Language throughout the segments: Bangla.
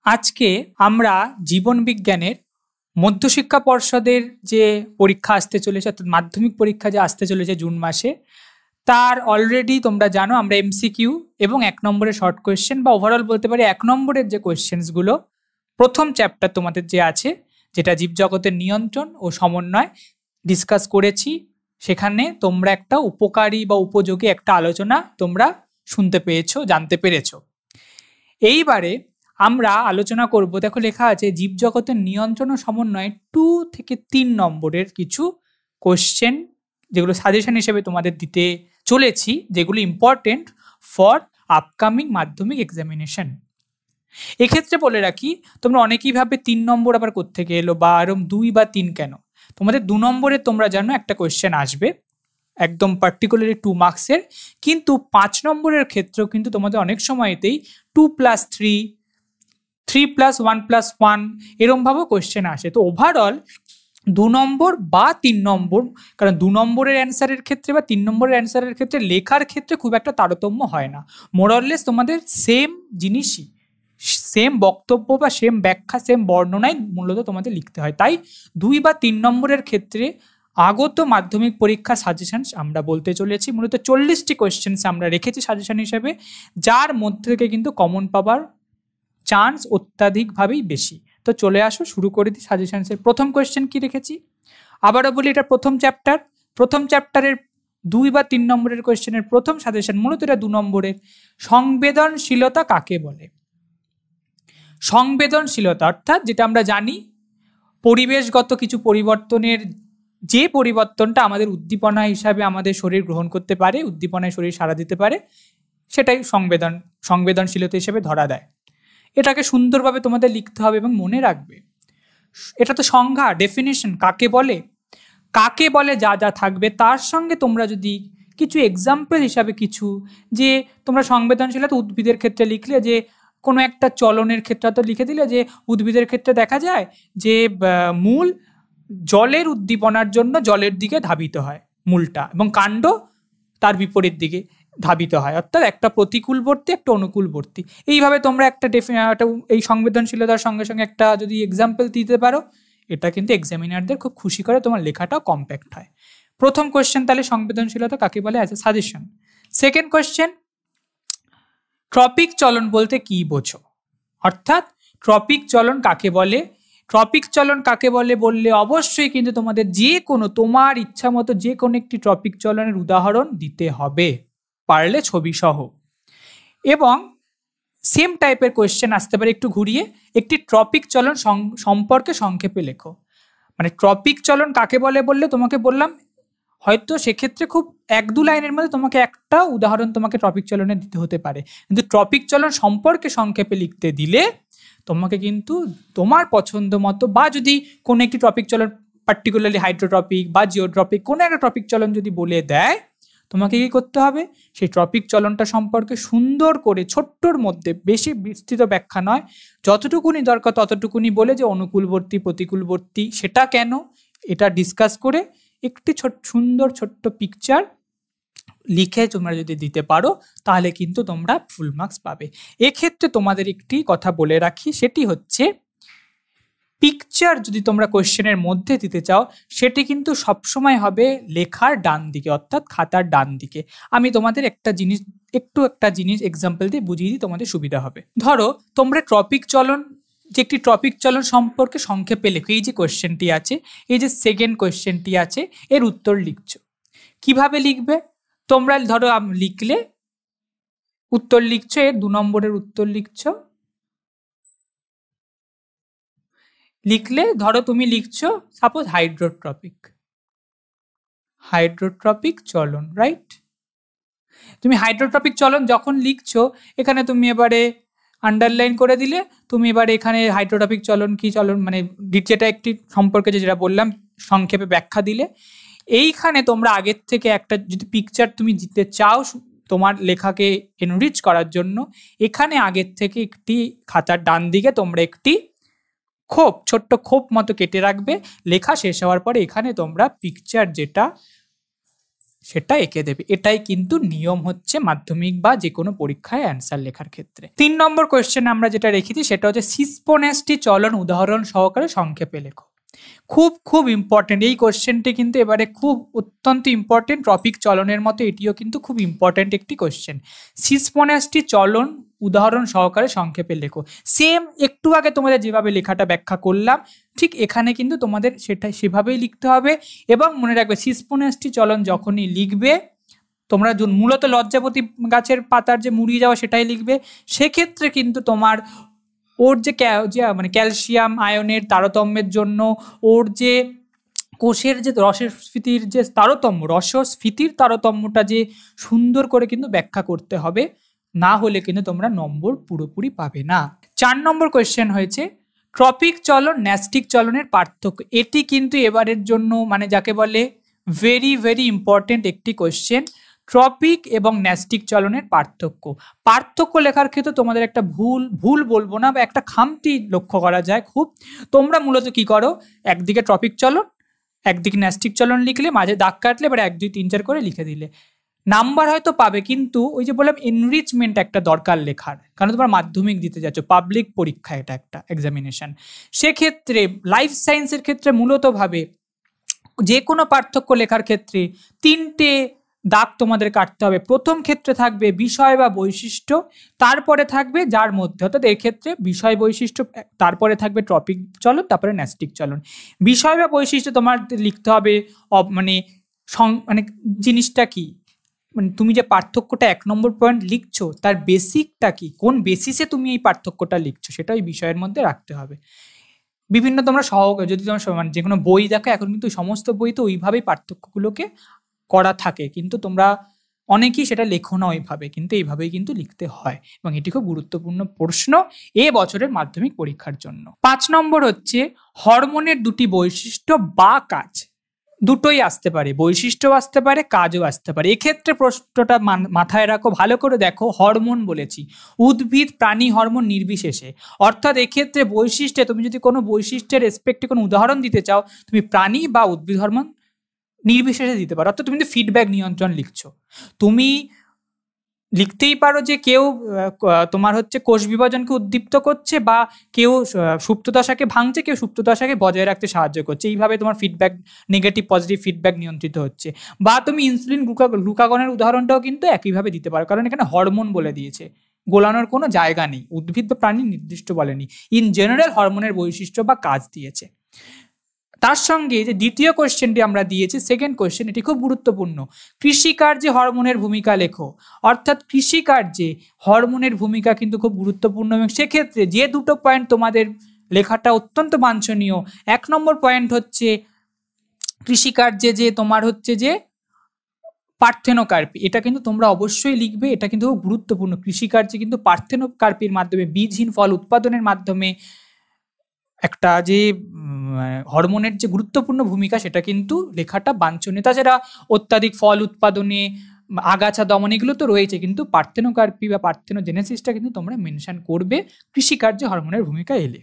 আজকে আমরা জীবন বিজ্ঞানের মধ্যশিক্ষা পর্ষদের যে পরীক্ষা আসতে চলেছে অর্থাৎ মাধ্যমিক পরীক্ষা যে আসতে চলেছে জুন মাসে, তার অলরেডি তোমরা জানো আমরা এমসিকিউ এবং 1 নম্বরের শর্ট কোয়েশ্চেন বা ওভারঅল বলতে পারি 1 নম্বরের যে কোয়েশ্চেন্সগুলো প্রথম চ্যাপ্টার তোমাদের যে আছে, যেটা জীবজগতের নিয়ন্ত্রণ ও সমন্বয় ডিসকাস করেছি। সেখানে তোমরা একটা উপকারী বা উপযোগী একটা আলোচনা তোমরা শুনতে পেয়েছো, জানতে পেরেছো। এইবারে আমরা আলোচনা করব, দেখো লেখা আছে জীবজগতের নিয়ন্ত্রণ ও সমন্বয়ে 2 থেকে 3 নম্বরের কিছু কোশ্চেন, যেগুলো সাজেশন হিসেবে তোমাদের দিতে চলেছি, যেগুলো ইম্পর্টেন্ট ফর আপকামিং মাধ্যমিক এক্সামিনেশন। এক্ষেত্রে বলে রাখি, তোমরা অনেকেই ভাবে 3 নম্বর আবার কোত্থেকে এলো বা আরম 2 বা 3 কেন। তোমাদের 2 নম্বরের তোমরা জানো একটা কোয়েশ্চেন আসবে একদম পার্টিকুলারলি 2 মার্কসের, কিন্তু 5 নম্বরের ক্ষেত্রেও কিন্তু তোমাদের অনেক সময়তেই 2+3, 3+1+1 এরম ভাবেও কোয়েশ্চেন আসে। তো ওভারঅল 2 নম্বর বা 3 নম্বর, কারণ 2 নম্বরের অ্যান্সারের ক্ষেত্রে বা 3 নম্বরের অ্যান্সারের ক্ষেত্রে লেখার ক্ষেত্রে খুব একটা তারতম্য হয় না, মোরলেস তোমাদের সেম জিনিসই, সেম বক্তব্য বা সেম ব্যাখ্যা, সেম বর্ণনায় মূলত তোমাদের লিখতে হয়। তাই 2 বা 3 নম্বরের ক্ষেত্রে আগত মাধ্যমিক পরীক্ষা সাজেশন আমরা বলতে চলেছি মূলত 40টি কোয়েশ্চেন আমরা রেখেছি সাজেশন হিসেবে, যার মধ্যে থেকে কিন্তু কমন পাবার চান্স অত্যাধিকভাবেই বেশি। তো চলে আসো, শুরু করে দিই সাজেশনসের প্রথম কোয়েশ্চেন কি রেখেছি। আবারও বলি, এটা প্রথম চ্যাপ্টারের 2 বা 3 নম্বরের কোয়েশ্চেনের প্রথম সাজেশন, মূলত এটা 2 নম্বরের। সংবেদনশীলতা কাকে বলে? সংবেদনশীলতা অর্থাৎ যেটা আমরা জানি পরিবেশগত কিছু পরিবর্তনের, যে পরিবর্তনটা আমাদের উদ্দীপনা হিসাবে আমাদের শরীর গ্রহণ করতে পারে, উদ্দীপনায় শরীর সাড়া দিতে পারে, সেটাই সংবেদনশীলতা হিসেবে ধরা দেয়। এটাকে সুন্দরভাবে তোমাদের লিখতে হবে এবং মনে রাখবে। এটা তো সংজ্ঞা, ডেফিনিশন, কাকে বলে যা যা থাকবে, তার সঙ্গে তোমরা যদি কিছু এক্সাম্পল হিসাবে কিছু, যে তোমরা সংবেদনশীলতা উদ্ভিদের ক্ষেত্রে লিখলে, যে কোনো একটা চলনের ক্ষেত্রে তো লিখে দিলে যে উদ্ভিদের ক্ষেত্রে দেখা যায় যে মূল জলের উদ্দীপনার জন্য জলের দিকে ধাবিত হয় মূলটা, এবং কাণ্ড তার বিপরীত দিকে ধাবিত হয়, অর্থাৎ একটা প্রতিকূলবর্তী একটা অনুকূলবর্তী। এইভাবে তোমরা একটা এই সংবেদনশীলতার সঙ্গে সঙ্গে একটা যদি এক্সাম্পল দিতে পারো, এটা কিন্তু এক্সামিনারদের খুব খুশি করে, তোমার লেখাটাও কম্প্যাক্ট হয়। প্রথম কোয়েশ্চেন তাহলে সংবেদনশীলতা কাকে বলে as a suggestion. Second question, tropic চলন বলতে কি বোঝো? অর্থাৎ ট্রপিক চলন কাকে বলে? ট্রপিক চলন কাকে বলে বললে অবশ্যই কিন্তু তোমাদের যে কোনো, তোমার ইচ্ছা মতো যে কোনো একটি ট্রপিক চলনের উদাহরণ দিতে হবে, পারলে ছবি সহ। এবং সেম টাইপের কোয়েশ্চেন আসতে পারে একটু ঘুরিয়ে, একটি ট্রপিক চলন সম্পর্কে সংক্ষেপে লেখো। মানে ট্রপিক চলন কাকে বলে বললে তোমাকে বললাম, হয়তো সেক্ষেত্রে খুব 1-2 লাইনের মধ্যে তোমাকে একটা উদাহরণ তোমাকে ট্রপিক চলনে দিতে হতে পারে, কিন্তু ট্রপিক চলন সম্পর্কে সংক্ষেপে লিখতে দিলে তোমাকে কিন্তু তোমার পছন্দ মতো, বা যদি কোনো একটি ট্রপিক চলন পার্টিকুলারলি হাইড্রোট্রপিক বা জিওট্রপিক কোনো একটা ট্রপিক চলন যদি বলে দেয়, তোমাকে কি করতে হবে, সেই ট্রপিক চলনটা সম্পর্কে সুন্দর করে ছোট্টর মধ্যে, বেশি বিস্তৃত ব্যাখ্যা নয়, যতটুকুনি দরকার ততটুকুনি বলে, যে অনুকূলবর্তী প্রতিকূলবর্তী সেটা কেন, এটা ডিসকাস করে একটি সুন্দর ছোট্ট পিকচার লিখে তোমরা যদি দিতে পারো, তাহলে কিন্তু তোমরা ফুল মার্কস পাবে। এক্ষেত্রে তোমাদের একটি কথা বলে রাখি, সেটি হচ্ছে পিকচার যদি তোমরা কোয়েশ্চেনের মধ্যে দিতে চাও, সেটি কিন্তু সবসময় হবে লেখার ডান দিকে, অর্থাৎ খাতার ডান দিকে। আমি তোমাদের একটা জিনিস এক্সাম্পল দিয়ে বুঝিয়ে দিই, তোমাদের সুবিধা হবে। ধরো তোমরা ট্রপিক চলন, যে একটি ট্রপিক চলন সম্পর্কে সংক্ষেপে লেখো, এই যে কোয়েশ্চেনটি আছে, এই যে সেকেন্ড কোয়েশ্চেনটি আছে, এর উত্তর লিখছো। কিভাবে লিখবে? তোমরা ধরো লিখলে উত্তর লিখছো, এর 2 নম্বরের উত্তর লিখছো, লিখলে ধরো তুমি লিখছো সাপোজ হাইড্রোট্রপিক চলন, রাইট? তুমি হাইড্রোট্রপিক চলন যখন লিখছো, এখানে তুমি এবারে আন্ডারলাইন করে দিলে, তুমি এবারে এখানে হাইড্রোট্রপিক চলন কি চলন, মানে যেটা একটি সম্পর্কে যেটা বললাম সংক্ষেপে ব্যাখ্যা দিলে, এইখানে তোমরা আগের থেকে একটা যদি পিকচার তুমি দিতে চাও তোমার লেখাকে এনরিচ করার জন্য, এখানে আগের থেকে একটি খাতার ডান দিকে তোমরা একটি ছোট্ট খোপ মতো কেটে রাখবে। লেখা শেষ হওয়ার পরে এখানে তোমরা পিকচার যেটা সেটা এঁকে দেবে। এটাই কিন্তু নিয়ম হচ্ছে মাধ্যমিক বা যে কোনো পরীক্ষায় অ্যান্সার লেখার ক্ষেত্রে। 3 নম্বর কোয়েশ্চেন আমরা যেটা রেখেছি সেটা হচ্ছে সিস্পোনেসটি চলন উদাহরণ সহকারে সংক্ষেপে লেখো। খুব খুব ইম্পর্টেন্ট এই কোয়েশ্চেনটি, কিন্তু এবারে খুব অত্যন্ত ইম্পর্টেন্ট, টপিক চলনের মতো এটিও কিন্তু খুব ইম্পর্টেন্ট একটি কোয়েশ্চেন। সিস্পোনেসটি চলন উদাহরণ সহকারে সংক্ষেপে লেখো। সেম একটু আগে তোমাদের যেভাবে লেখাটা ব্যাখ্যা করলাম ঠিক এখানে কিন্তু তোমাদের সেটা সেভাবেই লিখতে হবে। এবং মনে রাখবে সিস্পোনেসটি চলন যখনই লিখবে তোমরা মূলত লজ্জাপতি গাছের পাতার যে মুড়িয়ে যাওয়া সেটাই লিখবে, সেক্ষেত্রে কিন্তু তোমার ওর যে মানে ক্যালসিয়াম আয়নের তারতম্যের জন্য ওর যে কোষের যে রসস্ফীতির যে রসস্ফীতির তারতম্যটা যে সুন্দর করে কিন্তু ব্যাখ্যা করতে হবে, না হলে কিন্তু তোমরা নম্বর পুরোপুরি পাবে না। 4 নম্বর কোয়েশ্চেন হয়েছে ট্রপিক চলন ন্যাস্টিক চলনের পার্থক্য। এটি কিন্তু এবারের জন্য মানে যাকে বলে ভেরি ভেরি ইম্পর্টেন্ট একটি কোয়েশ্চেন। ট্রপিক এবং ন্যাস্টিক চলনের পার্থক্য লেখার ক্ষেত্রে তোমাদের একটা ভুল বলবো না বা একটা খামতি লক্ষ্য করা যায় খুব। তোমরা মূলত কি করো, একদিকে ট্রপিক চলন একদিকে ন্যাস্টিক চলন লিখলে, মাঝে দাগ কাটলে, এবার 1 2 3 4 করে লিখে দিলে নাম্বার হয়তো পাবে, কিন্তু ওই যে বললাম এনরিচমেন্ট একটা দরকার লেখার, কারণ তোমার মাধ্যমিক দিতে যাচ্ছ, পাবলিক পরীক্ষা, এটা একটা এক্সামিনেশন। সেক্ষেত্রে লাইফ সায়েন্সের ক্ষেত্রে মূলত ভাবে যে কোনো পার্থক্য লেখার ক্ষেত্রে 3টে দাগ তোমাদের কাটতে হবে। প্রথম ক্ষেত্রে থাকবে বিষয় বা বৈশিষ্ট্য, তারপরে থাকবে যার মধ্যে, অর্থাৎ এর ক্ষেত্রে বিষয় বৈশিষ্ট্য, তারপরে থাকবে টপিক চলন, তারপরে ন্যাস্টিক চলন। বিষয় বা বৈশিষ্ট্য তোমার লিখতে হবে মানে জিনিসটা কি, মানে তুমি যে পার্থক্যটা 1 নম্বর পয়েন্ট লিখছো তার বেসিকটা কি, কোন বেসিসে তুমি এই পার্থক্যটা লিখছো সেটা ওই বিষয়ের মধ্যে রাখতে হবে। বিভিন্ন তোমরা যদি তোমার যে কোনো বই দেখো, এখন কিন্তু সমস্ত বইতে ওইভাবেই পার্থক্যগুলোকে করা থাকে, কিন্তু তোমরা অনেকেই সেটা লেখো না ওইভাবে, কিন্তু এইভাবেই কিন্তু লিখতে হয় এবং এটি খুব গুরুত্বপূর্ণ প্রশ্ন এ বছরের মাধ্যমিক পরীক্ষার জন্য। 5 নম্বর হচ্ছে হরমোনের 2টি বৈশিষ্ট্য বা কাজ। দুটোই আসতে পারে, বৈশিষ্ট্য আসতে পারে, কাজও আসতে পারে। এক্ষেত্রে প্রশ্নটা মাথায় রাখো, ভালো করে দেখো, হরমোন বলেছি, উদ্ভিদ প্রাণী হরমোন নির্বিশেষে, অর্থাৎ এক্ষেত্রে বৈশিষ্ট্যে তুমি যদি কোনো বৈশিষ্ট্যের রেসপেক্টে কোনো উদাহরণ দিতে চাও তুমি প্রাণী বা উদ্ভিদ হরমোন নির্বিশেষে দিতে পারো। অর্থাৎ তুমি তো ফিডব্যাক নিয়ন্ত্রণ লিখছো, তুমি লিখতেই পারো যে কেউ তোমার হচ্ছে কোষ বিভাজনকে উদ্দীপ্ত করছে, বা কেউ সুপ্তদশাকে ভাঙছে, কেউ সুপ্তদশাকে বজায় রাখতে সাহায্য করছে, এইভাবে তোমার ফিডব্যাক নেগেটিভ পজিটিভ ফিডব্যাক নিয়ন্ত্রিত হচ্ছে। বা তুমি ইনসুলিন গ্লুকাগনের উদাহরণটাও কিন্তু একইভাবে দিতে পারো, কারণ এখানে হরমোন বলে দিয়েছে, গোলানোর কোনো জায়গা নেই, উদ্ভিদ বা প্রাণী নির্দিষ্ট বলেনি, ইন জেনারেল হরমোনের বৈশিষ্ট্য বা কাজ দিয়েছে। তার সঙ্গে যে দ্বিতীয় কোয়েশ্চেনটি আমরা দিয়েছি, সেকেন্ড কোয়েশ্চেন, এটি খুব গুরুত্বপূর্ণ, কৃষিকার্যে হরমোনের ভূমিকা লেখো। অর্থাৎ কৃষিকার্যে হরমোনের ভূমিকা কিন্তু খুব গুরুত্বপূর্ণ, এবং সেক্ষেত্রে যে 2টো পয়েন্ট তোমাদের লেখাটা অত্যন্ত বাঞ্ছনীয়। 1 নম্বর পয়েন্ট হচ্ছে কৃষিকার্যে যে তোমার হচ্ছে যে পার্থেনোকার্পি, এটা কিন্তু তোমরা অবশ্যই লিখবে, এটা কিন্তু খুব গুরুত্বপূর্ণ। কৃষিকার্যে কিন্তু পার্থেনোকার্পির মাধ্যমে, বীজহীন ফল উৎপাদনের মাধ্যমে একটা যে হরমোনের যে গুরুত্বপূর্ণ ভূমিকা সেটা কিন্তু লেখাটা বাঞ্ছনীয়। তাছাড়া অত্যাধিক ফল উৎপাদনে, আগাছা দমন, এগুলো তো রয়েছে, কিন্তু পার্থেনোকার্পি বা পার্থেনোজেনেসিসটা কিন্তু তোমরা মেনশন করবে কৃষিকার্যে হরমোনের ভূমিকা এলে।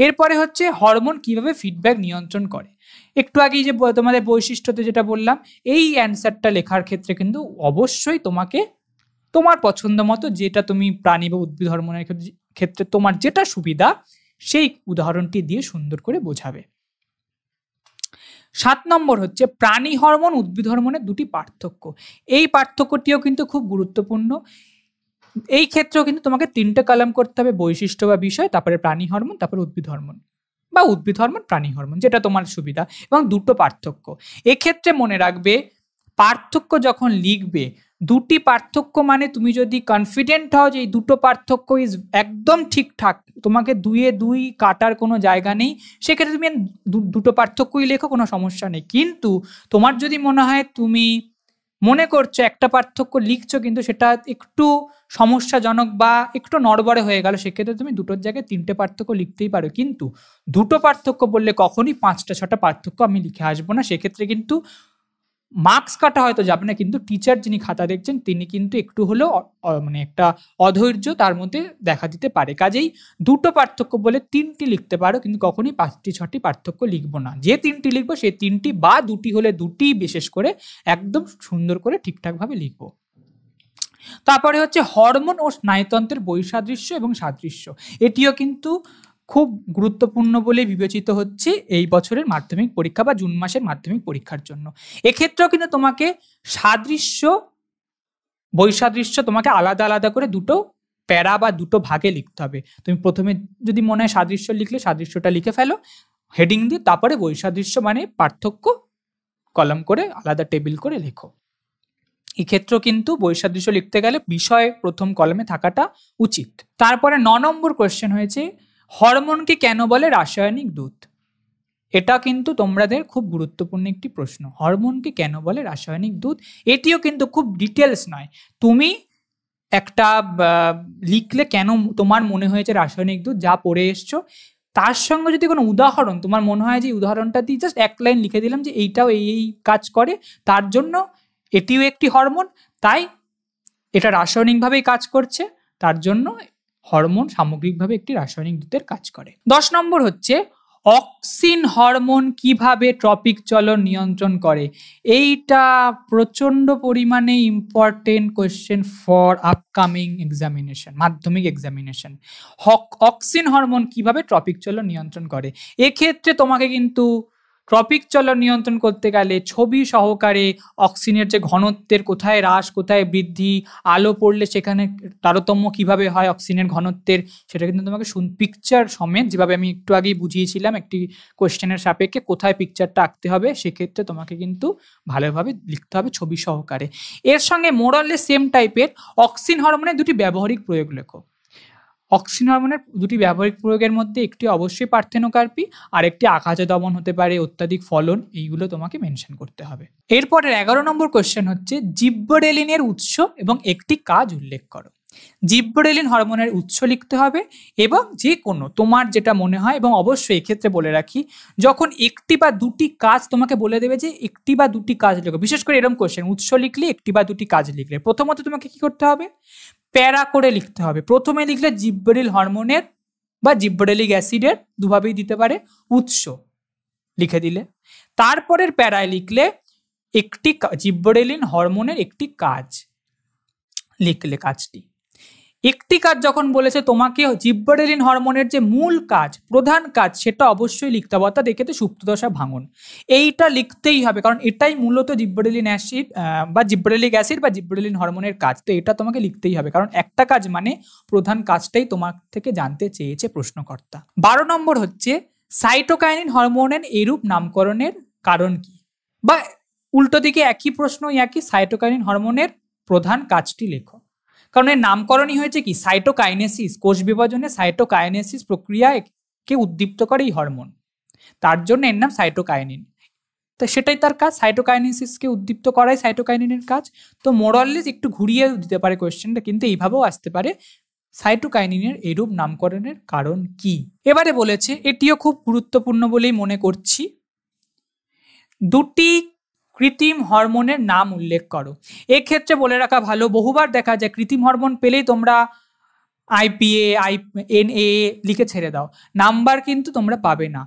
এরপরে হচ্ছে হরমোন কিভাবে ফিডব্যাক নিয়ন্ত্রণ করে। একটু আগেই যে তোমাদের বৈশিষ্ট্যতে যেটা বললাম, এই অ্যান্সারটা লেখার ক্ষেত্রে কিন্তু অবশ্যই তোমাকে তোমার পছন্দ মতো, যেটা তুমি প্রাণী বা উদ্ভিদ হরমোনের ক্ষেত্রে তোমার যেটা সুবিধা সেই উদাহরণটি দিয়ে সুন্দর করে বোঝাবে। 7 নম্বর হচ্ছে প্রাণী হরমোন উদ্ভিদ হরমোনের 2টি পার্থক্য। এই পার্থক্যটিও কিন্তু খুব গুরুত্বপূর্ণ। এই ক্ষেত্রেও কিন্তু তোমাকে 3টে কলাম করতে হবে, বৈশিষ্ট্য বা বিষয়, তারপরে প্রাণী হরমোন, তারপরে উদ্ভিদ হরমোন বা উদ্ভিদ হরমোন প্রাণী হরমোন, যেটা তোমার সুবিধা, এবং 2টো পার্থক্য। এক্ষেত্রে মনে রাখবে পার্থক্য যখন লিখবে, 2টি পার্থক্য মানে তুমি যদি কনফিডেন্ট হও যে এই 2টো পার্থক্য ইজ একদম ঠিকঠাক, তোমাকে 2 2 কাটার কোনো জায়গা নেই, সেক্ষেত্রে তুমি 2টো পার্থক্যই লেখো, কোনো সমস্যা নেই। কিন্তু তোমার যদি মনে হয় তুমি মনে করছো একটা পার্থক্য লিখছো কিন্তু সেটা একটু সমস্যাজনক বা একটু নড়বড়ে হয়ে গেল, সেক্ষেত্রে তুমি 2টোর জায়গায় 3টে পার্থক্য লিখতেই পারো। কিন্তু 2টো পার্থক্য বললে কখনই 5টা 6টা পার্থক্য আমি লিখে আসবো না, সেক্ষেত্রে কিন্তু মার্কস কাটা হয়তো যাবে না, কিন্তু টিচার যিনি খাতা দেখছেন তিনি কিন্তু একটু হলেও মানে একটা অধৈর্য তার মধ্যে দেখা দিতে পারে। কাজেই দুটো পার্থক্য বলে 3টি লিখতে পারো, কিন্তু কখনোই 5টি 6টি পার্থক্য লিখবো না। যে 3টি লিখবো সেই 3টি বা 2টি হলে 2টি বিশেষ করে একদম সুন্দর করে ঠিকঠাকভাবে লিখবো। তারপরে হচ্ছে হরমোন ও স্নায়ুতন্ত্রের বৈসাদৃশ্য এবং সাদৃশ্য। এটিও কিন্তু খুব গুরুত্বপূর্ণ বলে বিবেচিত হচ্ছে এই বছরের মাধ্যমিক পরীক্ষা বা জুন মাসের মাধ্যমিক পরীক্ষার জন্য। এক্ষেত্রেও কিন্তু তোমাকে সাদৃশ্য বৈসাদৃশ্য তোমাকে আলাদা আলাদা করে দুটো প্যারা বা দুটো ভাগে লিখতে হবে। তুমি প্রথমে যদি মনে হয় সাদৃশ্য লিখলে সাদৃশ্যটা লিখে ফেলো হেডিং দিয়ে, তারপরে বৈসাদৃশ্য মানে পার্থক্য কলাম করে আলাদা টেবিল করে লেখো। এক্ষেত্রেও কিন্তু বৈসাদৃশ্য লিখতে গেলে বিষয় প্রথম কলামে থাকাটা উচিত। তারপরে 9 নম্বর কোয়েশ্চেন হয়েছে হরমোনকে কেন বলে রাসায়নিক দূত। এটা কিন্তু তোমাদের খুব গুরুত্বপূর্ণ একটি প্রশ্ন, হরমোনকে কেন বলে রাসায়নিক দূত। এটিও কিন্তু খুব ডিটেলস নয়, তুমি একটা লিখলে কেন তোমার মনে হয়েছে রাসায়নিক দূত যা পড়ে এসছো, তার সঙ্গে যদি কোনো উদাহরণ তোমার মনে হয় যে উদাহরণটা দিয়ে জাস্ট এক লাইন লিখে দিলাম যে এইটাও এই কাজ করে, তার জন্য এটিও একটি হরমোন, তাই এটা রাসায়নিকভাবেই কাজ করছে, তার জন্য হরমোন সামগ্রিকভাবে একটি রাসায়নিক দূতের কাজ করে। 10 নম্বর হচ্ছে অক্সিন হরমোন কিভাবে ট্রপিক চলন নিয়ন্ত্রণ করে। এইটা প্রচন্ড পরিমাণে important question for upcoming examination, মাধ্যমিক এক্সামিনেশন। অক্সিন হরমোন কিভাবে ট্রপিক চলন নিয়ন্ত্রণ করে। এক্ষেত্রে তোমাকে কিন্তু ট্রপিক চলন নিয়ন্ত্রণ করতে গেলে ছবি সহকারে অক্সিজেনের যে ঘনত্বের কোথায় হ্রাস কোথায় বৃদ্ধি, আলো পড়লে সেখানে তারতম্য কিভাবে হয় অক্সিজেনের ঘনত্বের, সেটা কিন্তু তোমাকে পিকচার সমেত, যেভাবে আমি একটু আগেই বুঝিয়েছিলাম একটি কোয়েশ্চেনের সাপেক্ষে কোথায় পিকচারটা আঁকতে হবে, সেক্ষেত্রে তোমাকে কিন্তু ভালোভাবে লিখতে হবে ছবি সহকারে। এর সঙ্গে মোরালে সেম টাইপের অক্সিন হরমোনের দুটি ব্যবহারিক প্রয়োগ লেখো। অক্সিন হরমোনের দুটি ব্যবহারিক প্রয়োগের মধ্যে একটি অবশ্যই পার্থেনোকার্পি, আর একটি আঘাত দমন হতে পারে, অত্যাধিক ফলন, এইগুলো তোমাকে মেনশন করতে হবে। এরপরের 11 নম্বর কোয়েশ্চেন হচ্ছে জিব্বেরেলিনের উৎস এবং একটি কাজ উল্লেখ করো। জিব্বেরেলিন হরমোনের উৎস লিখতে হবে এবং যে কোনো তোমার যেটা মনে হয়, এবং অবশ্যই এক্ষেত্রে বলে রাখি যখন একটি বা দুটি কাজ তোমাকে বলে দেবে যে একটি বা দুটি কাজ লেখো, বিশেষ করে এরকম কোয়েশ্চেন উৎস লিখলে একটি বা দুটি কাজ লিখলে প্রথমত তোমাকে কি করতে হবে, প্যারা করে লিখতে হবে। প্রথমে লিখলে জিব্বেরেলিন হরমোনের বা জিব্বেরেলিক অ্যাসিডের, দুভাবেই দিতে পারে, উৎস লিখে দিলে। তারপরের প্যারায় লিখলে একটি জিব্বেরেলিন হরমোনের একটি কাজ লিখলে, কাজটি একটি কাজ যখন বলেছে তোমাকে জিব্বেরেলিন হরমোনের যে মূল কাজ প্রধান কাজ সেটা অবশ্যই লিখতে হবে, অর্থাৎ এক্ষেত্রে সুপ্তদশা ভাঙন এইটা লিখতেই হবে, কারণ এটাই মূলত জিব্বেরেলিন অ্যাসিড বা জিব্বেরেলিক অ্যাসিড বা জিব্বেরেলিন হরমোনের কাজ, তো এটা তোমাকে লিখতেই হবে, কারণ একটা কাজ মানে প্রধান কাজটাই তোমার থেকে জানতে চেয়েছে প্রশ্নকর্তা। 12 নম্বর হচ্ছে সাইটোকাইনিন হরমোনের এরূপ নামকরণের কারণ কি, বা উল্টো দিকে একই প্রশ্ন, একই সাইটোকাইনিন হরমোনের প্রধান কাজটি লেখো। কারণ এর নামকরণই হয়েছে কি সাইটোকাইনেসিস, কোষ বিভাজনে সাইটোকাইনেসিস প্রক্রিয়াকে উদ্দীপ্ত করে এই হরমোন, তার জন্য এর নাম সাইটোকাইনিন, তো সেটাই তার কাজ, সাইটোকাইনেসিসকে উদ্দীপ্ত করাই সাইটোকাইনিনের কাজ। তো মোরাললেস একটু ঘুরিয়ে দিতে পারে কোয়েশ্চেনটা, কিন্তু এইভাবেও আসতে পারে সাইটোকাইনিনের এরূপ নামকরণের কারণ কি। এবারে বলেছে, এটিও খুব গুরুত্বপূর্ণ বলেই মনে করছি, দুটি কৃত্রিম হরমোনের নাম উল্লেখ করো। এক্ষেত্রে বলে রাখা ভালো, বহুবার দেখা যায় কৃত্রিম হরমোন পেলেই তোমরা IPA NA লিখে ছেড়ে দাও, নাম্বার কিন্তু তোমরা পাবে না।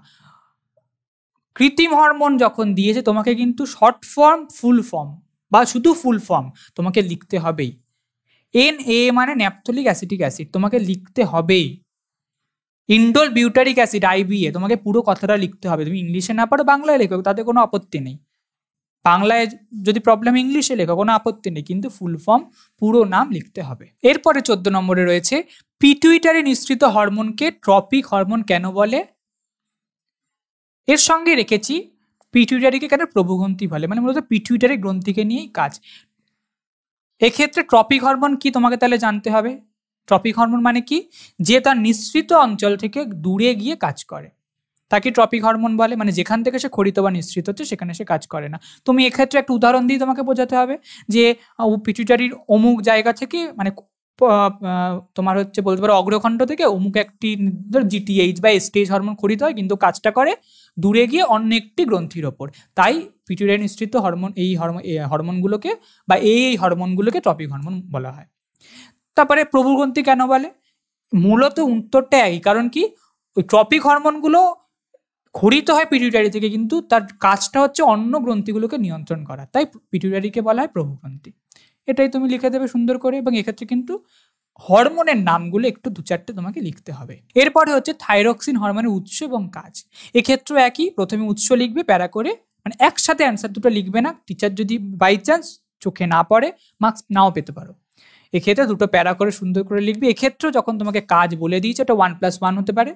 কৃত্রিম হরমোন যখন দিয়েছে তোমাকে কিন্তু শর্ট ফর্ম, ফুল ফর্ম বা শুধু ফুল ফর্ম তোমাকে লিখতে হবেই। NA মানে ন্যাপথলিক অ্যাসিটিক অ্যাসিড তোমাকে লিখতে হবেই। ইন্ডোল বিউটারিক অ্যাসিড IBA তোমাকে পুরো কথাটা লিখতে হবে, তুমি ইংলিশে না পারো বাংলায় লেখো, তাতে কোনো আপত্তি নেই, বাংলায় যদি প্রবলেম ইংলিশে লেখো কোনো আপত্তি নেই, কিন্তু ফুল ফর্ম পুরো নাম লিখতে হবে। এরপরে 14 নম্বরে রয়েছে পিটুইটারি নিঃসৃত হরমোনকে ট্রপিক হরমোন কেন বলে। এর সঙ্গে রেখেছি পিটুইটারিকে কেন প্রভুগ্রন্থি বলে, মানে মূলত পিটুইটারি গ্রন্থিকে নিয়েই কাজ। এক্ষেত্রে ট্রপিক হরমোন কি তোমাকে তাহলে জানতে হবে। ট্রপিক হরমোন মানে কি, যে তার নিঃসৃত অঞ্চল থেকে দূরে গিয়ে কাজ করে, তাকে ট্রপিক হরমোন বলে, মানে যেখান থেকে সে খরিত বা নিঃসৃত হচ্ছে সেখানে সে কাজ করে না। তুমি এক্ষেত্রে একটা উদাহরণ দিয়ে তোমাকে বোঝাতে হবে যে পিটুইটারির অমুক জায়গা থেকে, মানে তোমার হচ্ছে বলতে পারো অগ্রখণ্ড থেকে অমুক একটি GTH বা স্টেজ হরমোন খরিত হয়, কিন্তু কাজটা করে দূরে গিয়ে অন্য একটি গ্রন্থির ওপর, তাই পিটুইটারি নিঃসৃত হরমোন, এই হরমোনগুলোকে বা এই হরমোনগুলোকে ট্রপিক হরমোন বলা হয়। তারপরে প্রভুগ্রন্থি কেন বলে? মূলত উত্তরটা একই, কারণ কি ওই ট্রপিক হরমোনগুলো খরিত হয় পিটুইটারি থেকে, কিন্তু তার কাজটা হচ্ছে অন্য গ্রন্থিগুলোকে নিয়ন্ত্রণ করা, তাই পিটুইটারিকে বলা হয় প্রভুগ্রন্থি। এটাই তুমি লিখে দেবে সুন্দর করে, এবং এক্ষেত্রে কিন্তু হরমোনের নামগুলো একটু 2-4টে তোমাকে লিখতে হবে। এরপরে হচ্ছে থাইরক্সিন হরমোনের উৎস এবং কাজ। এক্ষেত্রে একই, প্রথমে উৎস লিখবে প্যারা করে, মানে একসাথে অ্যান্সার দুটো লিখবে না, টিচার যদি বাই চান্স চোখে না পড়ে মার্কস নাও পেতে পারো। এক্ষেত্রে দুটো প্যারা করে সুন্দর করে লিখবে। এক্ষেত্রেও যখন তোমাকে কাজ বলে দিয়েছে, এটা 1+1 হতে পারে,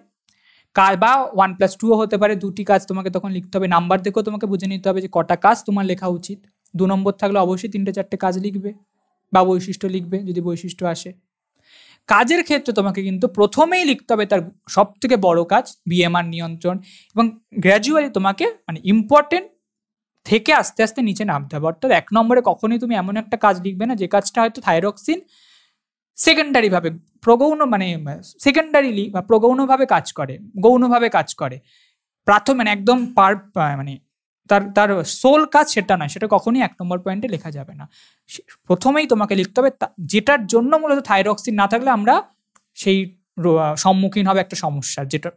কাজ বা 1+2 হতে পারে, দুটি কাজ তোমাকে তখন লিখতে হবে। নাম্বার দেখেও তোমাকে বুঝে নিতে হবে যে কটা কাজ তোমার লেখা উচিত। 2 নম্বর থাকলে অবশ্যই 3-4টে কাজ লিখবে বা বৈশিষ্ট্য লিখবে যদি বৈশিষ্ট্য আসে। কাজের ক্ষেত্রে তোমাকে কিন্তু প্রথমেই লিখতে হবে তার সব থেকে বড় কাজ বিএমআর নিয়ন্ত্রণ, এবং গ্র্যাজুয়ালি তোমাকে মানে ইম্পর্টেন্ট থেকে আস্তে আস্তে নিচে নামতে হবে। অর্থাৎ 1 নম্বরে কখনোই তুমি এমন একটা কাজ লিখবে না যে কাজটা হয়তো থাইরক্সিন সেকেন্ডারি ভাবে প্রগৌণ মানে সেকেন্ডারিলি বা প্রগৌণভাবে কাজ করে, গৌণভাবে কাজ করে, প্রাথমিক মানে একদম মানে তার সোল কাজ সেটা নয়, সেটা কখনোই 1 নম্বর পয়েন্টে লেখা যাবে না। প্রথমেই তোমাকে লিখতে হবে যেটার জন্য মূলত থাইরক্সিন না থাকলে আমরা সেই সম্মুখীন হবে একটা সমস্যা, যেটা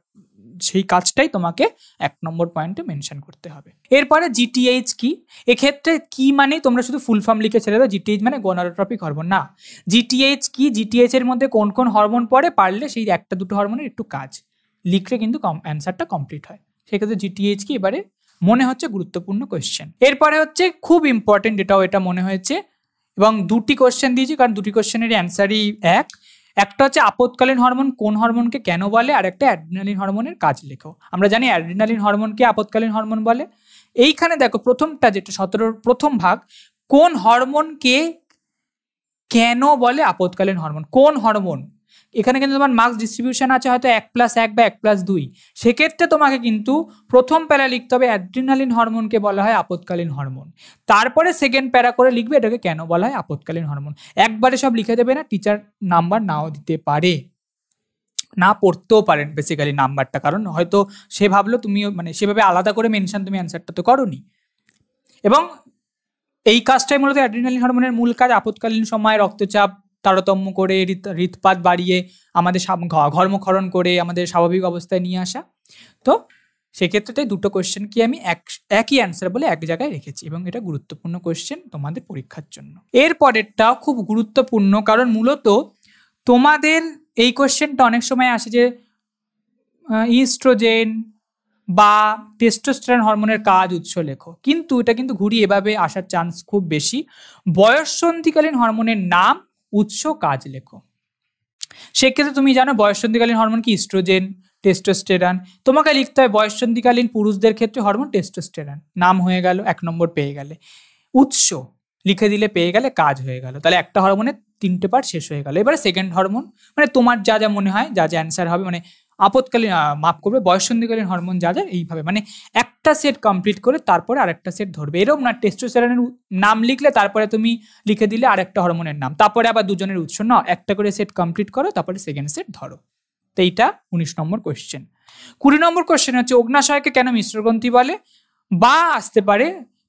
সেই কাজটাই তোমাকে 1 নম্বর পয়েন্টে মেনশন করতে হবে। এরপরে জিটিএইচ কি? এক্ষেত্রে কি মানে তোমরা শুধু ফুল ফর্ম লিখে ছেড়ে দাও, জিটিএইচ মানে গোনাডোট্রপিক হরমোন না। জিটিএইচ কি, জিটিএইচ এর মধ্যে কোন কোন হরমোন পড়ে, পারলে সেই 1-2টো হরমোনের একটু কাজ লিখলে কিন্তু অ্যান্সারটা কমপ্লিট হয়। সেক্ষেত্রে জিটিএইচ কি এবারে মনে হচ্ছে গুরুত্বপূর্ণ কোয়েশ্চেন। এরপরে হচ্ছে খুব ইম্পর্টেন্ট, এটাও এটা মনে হয়েছে, এবং 2টি কোয়েশ্চেন দিয়েছি কারণ 2টি কোয়েশ্চেনের অ্যান্সারই এক। একটা হচ্ছে আপদকালীন হরমোন কোন হরমোনকে কেন বলে, আর একটা অ্যাড্রিনালিন হরমোনের কাজ লেখো। আমরা জানি অ্যাড্রিনালিন হরমোনকে আপদকালীন হরমোন বলে। এইখানে দেখো প্রথমটা যেটা 17 প্রথম ভাগ, কোন হরমোনকে কেন বলে আপদকালীন হরমোন, কোন হরমোন। এখানে কিন্তু তোমার মার্কস ডিস্ট্রিবিউশন আছে হয়তো 1+1 বা 1+2, সেক্ষেত্রে তোমাকে কিন্তু প্রথম প্যারা লিখতে হবে অ্যাড্রিনালিন হরমোনকে বলা হয় আপদকালীন হরমোন, তারপরে সেকেন্ড প্যারা করে লিখবে এটাকে কেন বলা হয় আপদকালীন হরমোন। একবারে সব লিখে দেবে না, টিচার নাম্বার নাও দিতে পারে, না পড়তেও পারেন বেসিক্যালি নাম্বারটা, কারণ হয়তো সে ভাবলো তুমি মানে সেভাবে আলাদা করে মেনশন তুমি অ্যান্সারটা তো করোনি। এবং এই কাজটাই মূলত অ্যাড্রিনালিন হরমোনের মূল কাজ, আপদকালীন সময় রক্তচাপ তারতম্য করে হৃদপাত বাড়িয়ে আমাদের ঘর্মক্ষরণ করে আমাদের স্বাভাবিক অবস্থায় নিয়ে আসা। তো সেক্ষেত্রে 2টো কোয়েশ্চেন কি আমি একই অ্যান্সার বলে এক জায়গায় রেখেছি, এবং এটা গুরুত্বপূর্ণ কোয়েশ্চেন তোমাদের পরীক্ষার জন্য। এর পরেরটাও খুব গুরুত্বপূর্ণ, কারণ মূলত তোমাদের এই কোয়েশ্চেনটা অনেক সময় আসে যে ইস্ট্রোজেন বা টেস্টোস্টেরন হরমোনের কাজ উৎস লেখো, কিন্তু এটা কিন্তু ঘুরিয়ে এভাবে আসার চান্স খুব বেশি। বয়ঃসন্ধিকালীন হরমোনের নাম, উৎস, কাজ লেখো। সেক্ষেত্রে তুমি জানো বয়ঃসন্ধিকালীন হরমোন কি ইস্ট্রোজেন, টেস্টোস্টেরন। তোমাকে লিখতে হয় বয়ঃসন্ধিকালীন পুরুষদের ক্ষেত্রে হরমোন টেস্টোস্টেরন, নাম হয়ে গেল, 1 নম্বর পেয়ে গেলে। উৎস লিখে দিলে পেয়ে গেলে, কাজ হয়ে গেল, তাহলে একটা হরমোনের 3টে পার্ট শেষ হয়ে গেল। এবারে সেকেন্ড হরমোন মানে তোমার যা যা মনে হয়, যা যা অ্যান্সার হবে, মানে আপদকালীন মাফ করবে বয়ঃসন্ধিকালীন হরমোন যা যা এইভাবে মানে একটা সেট কমপ্লিট করে তারপরে আরেকটা সেট ধরবে, এরকম না টেস্টোস্টেরনের নাম লিখলে তারপরে তুমি লিখে দিলে আরেকটা হরমোনের নাম, তারপরে আবার দুজনের উৎস, না, একটা করে সেট কমপ্লিট করো তারপরে সেকেন্ড সেট ধরো। তো এইটা 19 নম্বর কোয়েশ্চেন। 20 নম্বর কোয়েশ্চেন হচ্ছে অগ্নাশয়কে কেন মিশ্র গ্রন্থি বলে, বা আসতে পারে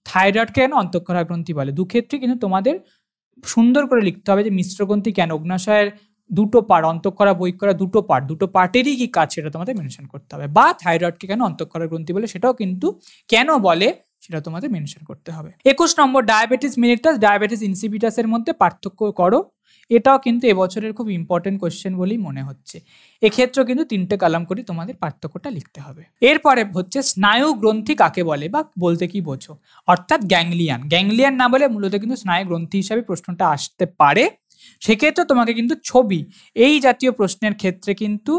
থাইরয়েডকে কেন অন্তঃক্ষরা গ্রন্থি বলে। দুক্ষেত্রে কিন্তু তোমাদের সুন্দর করে লিখতে হবে যে মিশ্র গ্রন্থি কেন, অগ্নাশয়ের 2টো পার্ট, অন্তঃক্ষরা বহিঃক্ষরা 2টো পার্ট, 2টো পার্টেরই কি কাজ সেটা তোমাদের মেনশন করতে হবে, বা থাইরয়েডকে কেন অন্তঃক্ষরা গ্রন্থি বলে সেটাও কিন্তু কেন বলে সেটা তোমাদের মেনশন করতে হবে। 21 নম্বর ডায়াবেটিস মেলিটাস ডায়াবেটিস ইনসিপিটাসের মধ্যে পার্থক্য করো। এটাও কিন্তু এবছরের খুব ইম্পর্টেন্ট কোয়েশ্চেন বলেই মনে হচ্ছে। এক্ষেত্রেও কিন্তু 3টে কলাম করে তোমাদের পার্থক্যটা লিখতে হবে। এরপরে হচ্ছে স্নায়ু গ্রন্থি কাকে বলে বা বলতে কি বোঝো, অর্থাৎ গ্যাংলিয়ান। গ্যাংলিয়ান না বলে মূলত কিন্তু স্নায়ু গ্রন্থি হিসাবে প্রশ্নটা আসতে পারে। সেক্ষেত্রে তোমাকে কিন্তু ছবি, এই জাতীয় প্রশ্নের ক্ষেত্রে কিন্তু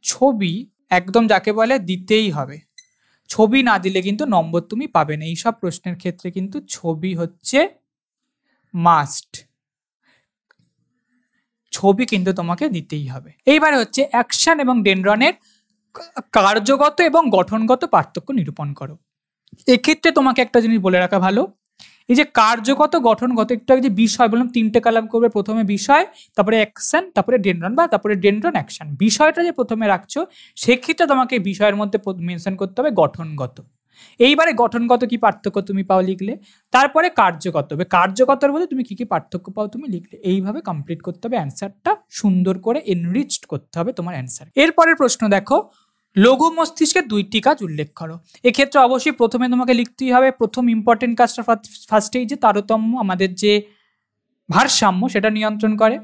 ছবি একদম যাকে বলে দিতেই হবে, ছবি না দিলে কিন্তু নম্বর তুমি পাবে না। এইসব প্রশ্নের ক্ষেত্রে কিন্তু ছবি হচ্ছে মাস্ট, ছবি কিন্তু তোমাকে দিতেই হবে। এইবারে হচ্ছে অ্যাকশন এবং ডেনড্রনের কার্যগত এবং গঠনগত পার্থক্য নিরূপণ করো। এক্ষেত্রে তোমাকে একটা জিনিস বলে রাখা ভালো, এই যে কার্যগত গঠনগত একটু যে বিষয় বললাম 3টে কলাম করবে, প্রথমে বিষয়, তারপরে অ্যাকশন, তারপরে ডেনড্রন বা তারপরে ডেনড্রন অ্যাকশন। বিষয়টা যে প্রথমে রাখছো সেক্ষেত্রে তোমাকে বিষয়ের মধ্যে মেনশন করতে হবে গঠনগত, এইবারে গঠনগত কি পার্থক্য তুমি পাও লিখলে, তারপরে কার্যগত হবে, কার্যগতর বলে তুমি কি কি পার্থক্য পাও তুমি লিখলে। এইভাবে কমপ্লিট করতে হবে, অ্যান্সারটা সুন্দর করে এনরিচড করতে হবে তোমার অ্যান্সার। এরপরের প্রশ্ন দেখো, লঘু মস্তিষ্কের 2টি কাজ উল্লেখ করো। এক্ষেত্রে অবশ্যই প্রথমে তোমাকে লিখতেই হবে প্রথম ইম্পর্টেন্ট কাজটা ফার্স্টেই যে তারতম্য, আমাদের যে ভারসাম্য সেটা নিয়ন্ত্রণ করে।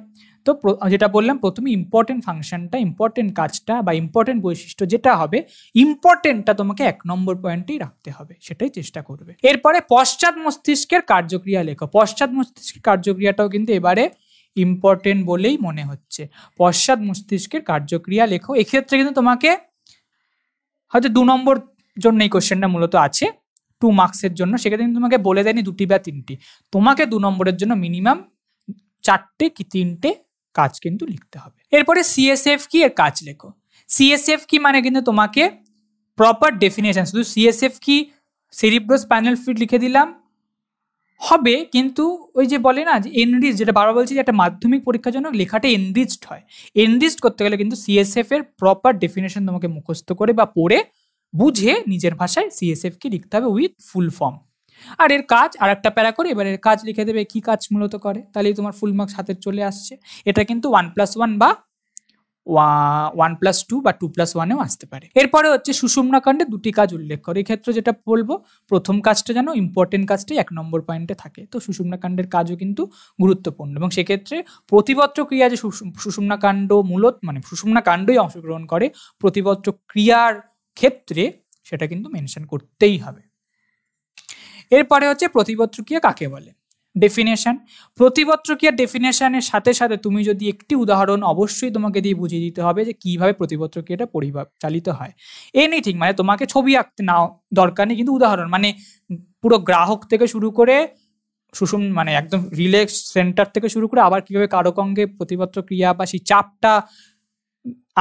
তো যেটা বললাম প্রথমে ইম্পর্টেন্ট ফাংশনটা, ইম্পর্টেন্ট কাজটা বা ইম্পর্টেন্ট বৈশিষ্ট্য যেটা হবে, ইম্পর্টেন্টটা তোমাকে 1 নম্বর পয়েন্টেই রাখতে হবে, সেটাই চেষ্টা করবে। এরপরে পশ্চাৎ মস্তিষ্কের কার্যক্রিয়া লেখো। পশ্চাৎ মস্তিষ্কের কার্যক্রিয়াটাও কিন্তু এবারে ইম্পর্টেন্ট বলেই মনে হচ্ছে। পশ্চাৎ মস্তিষ্কের কার্যক্রিয়া লেখো। এক্ষেত্রে কিন্তু তোমাকে হয়তো 2 নম্বর জন্য এই কোশ্চেনটা মূলত আছে, 2 মার্কসের জন্য। সেক্ষেত্রে কিন্তু তোমাকে বলে দেয়নি 2টি বা 3টি, তোমাকে 2 নম্বরের জন্য মিনিমাম 4টে কি 3টে কাজ কিন্তু লিখতে হবে। এরপরে সিএসএফ কি এর কাজ লেখো। সিএসএফ কি মানে কিন্তু তোমাকে প্রপার ডেফিনেশন, শুধু সিএসএফ কি সেরিব্রোস্পাইনাল ফ্লুইড লিখে দিলাম হবে, কিন্তু ওই যে বলে না যে এনরিচ, যেটা বারবার বলছি যে একটা মাধ্যমিক পরীক্ষার জন্য লেখাটা এনরিচড হয়, এনরিচড করতে গেলে কিন্তু সিএসএফ এর প্রপার ডেফিনেশন তোমাকে মুখস্থ করে বা পড়ে বুঝে নিজের ভাষায় সিএসএফ কি লিখতে হবে উইথ ফুল ফর্ম। আর এর কাজ আর একটা প্যারা করে এবার এর কাজ লিখে দেবে, কি কাজ মূলত করে, তাহলেই তোমার ফুল মার্কস হাতে চলে আসছে। এটা কিন্তু 1+1 বা 1+2 বা 2+1-এও আসতে পারে। এরপরে হচ্ছে সুষুম্না কাণ্ডে 2টি কাজ উল্লেখ করে। এক্ষেত্রে যেটা বলবো, প্রথম কাজটা যেন ইম্পর্টেন্ট কাজটাই 1 নম্বর পয়েন্টে থাকে। তো সুষুম্না কাণ্ডের কাজও কিন্তু গুরুত্বপূর্ণ, এবং সেক্ষেত্রে প্রতিপত্র ক্রিয়া যে সুষুম্না কাণ্ড মূলত মানে সুষুম্না কাণ্ডই অংশগ্রহণ করে, প্রতিপত্র ক্রিয়ার ক্ষেত্রে সেটা কিন্তু মেনশন করতেই হবে। এরপরে হচ্ছে প্রতিপত্র ক্রিয়া কাকে বলে, ডেফিনেশন। প্রতিপত্র ক্রিয়ার ডেফিনেশনের সাথে সাথে তুমি যদি একটি উদাহরণ অবশ্যই তোমাকে দিয়ে বুঝিয়ে দিতে হবে যে কিভাবে প্রতিপত্র ক্রিয়াটা পরিচালিত হয়। এনিথিং মানে তোমাকে ছবি আঁকতে নাও দরকার নেই, কিন্তু উদাহরণ মানে পুরো গ্রাহক থেকে শুরু করে মানে একদম রিলে সেন্টার থেকে শুরু করে আবার কিভাবে কারক অঙ্গে প্রতিপত্র ক্রিয়া বা সেই চাপটা